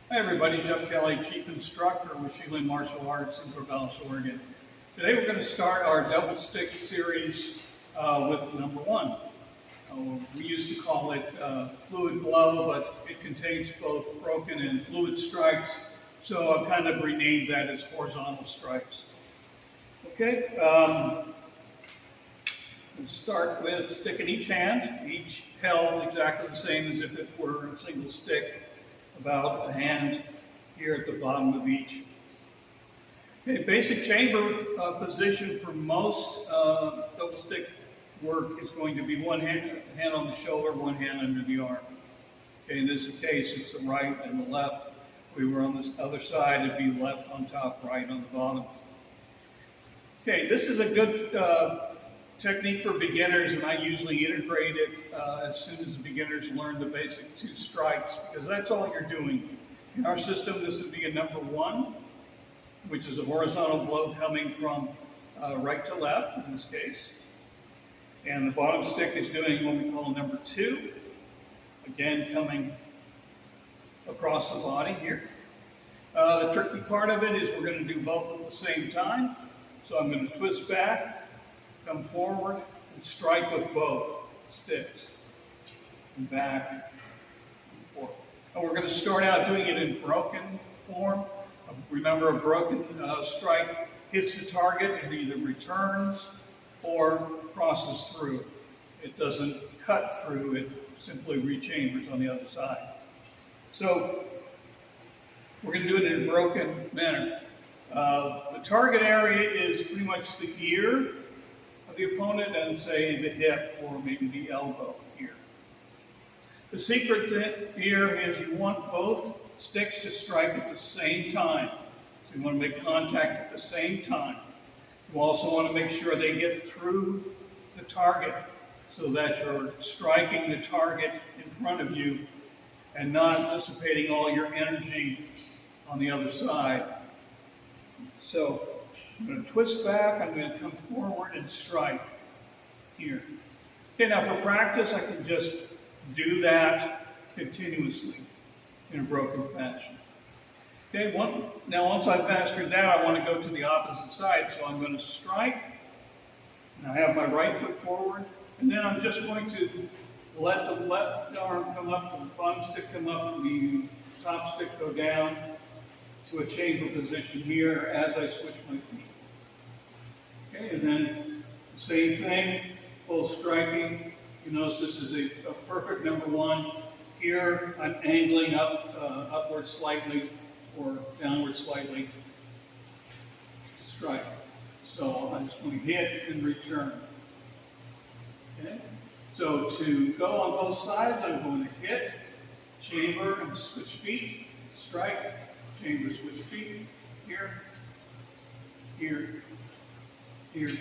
Hi everybody, Jeff Kelly, Chief Instructor with Sheila Martial Arts in Corvallis, Oregon. Today we're going to start our double stick series with number one. We used to call it fluid blow, but it contains both broken and fluid strikes, so I've kind of renamed that as horizontal strikes. Okay, we'll start with stick in each hand, each held exactly the same as if it were a single stick, about a hand here at the bottom of each. Okay, basic chamber position for most double stick work is going to be one hand on the shoulder, one hand under the arm. Okay, in this case, it's the right and the left. If we were on this other side, it'd be left on top, right on the bottom. Okay, this is a good technique for beginners, and I usually integrate it as soon as the beginners learn the basic two strikes, because that's all you're doing. In our system, this would be a number one, which is a horizontal blow coming from right to left in this case. And the bottom stick is doing what we call number two, again coming across the body here. The tricky part of it is we're going to do both at the same time. So I'm going to twist back, come forward, and strike with both sticks. And back and forth. And we're going to start out doing it in broken form. Remember, a broken strike hits the target and either returns or crosses through. It doesn't cut through, it simply rechambers on the other side. So we're going to do it in a broken manner. The target area is pretty much the ear of the opponent and, say, the hip or maybe the elbow here. The secret here is you want both sticks to strike at the same time. So you want to make contact at the same time. You also want to make sure they get through the target so that you're striking the target in front of you and not dissipating all your energy on the other side. So I'm going to twist back, I'm going to come forward and strike here. Okay, now for practice, I can just do that continuously in a broken fashion. Okay, now once I've mastered that, I want to go to the opposite side. So I'm going to strike, and I have my right foot forward, and then I'm just going to let the left arm come up, the bottom stick come up, the top stick go down to a chamber position here as I switch my feet. Okay, and then the same thing, both striking. You notice this is a perfect number one. Here I'm angling upward slightly or downward slightly to strike. So I'm just going to hit and return. Okay? So to go on both sides, I'm going to hit, chamber, and switch feet, strike, chamber, switch feet, here, here, here.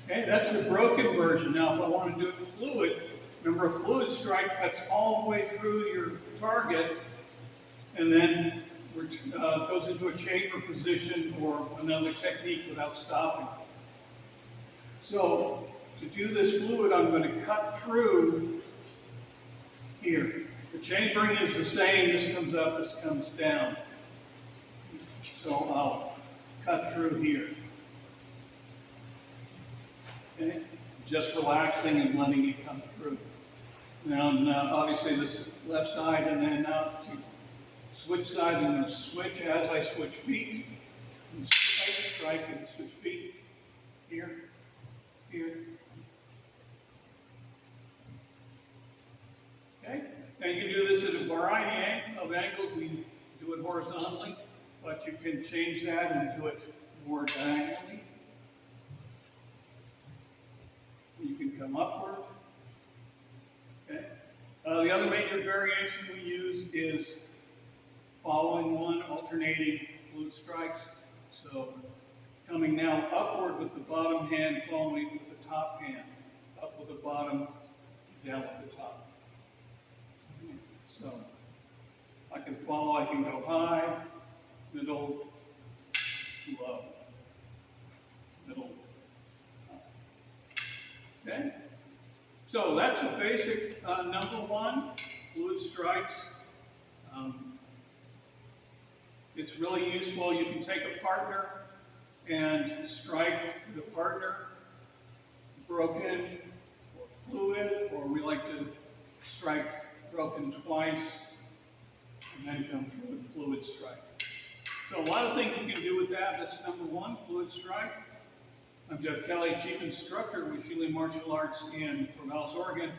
Okay, that's the broken version. Now, if I want to do it fluid, remember a fluid strike cuts all the way through your target and then goes into a chamber position or another technique without stopping. So, to do this fluid, I'm going to cut through here. The chambering is the same. This comes up, this comes down. So I'll cut through here. Okay? Just relaxing and letting it come through. Now, obviously this left side, and then now to switch side, I'm going to switch as I switch feet. And strike and switch feet. Here, here. Okay? Now you can do this at a variety of angles. We do it horizontally, but you can change that and do it more diagonally. You can come upward. Okay. The other major variation we use is following one, alternating fluid strikes. So coming now upward with the bottom hand, following with the top hand. Up with the bottom, down with the top. So I can follow, I can go high, middle, low, middle, up. Okay? So that's the basic number one, fluid strikes. It's really useful. You can take a partner and strike the partner, broken or fluid, or we like to strike broken twice and then come through with fluid strike. So a lot of things you can do with that. That's number one, fluid strike. I'm Jeff Kelly, Chief Instructor with Shealy Martial Arts in Corvallis, Oregon.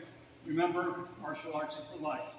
Remember, martial arts is for life.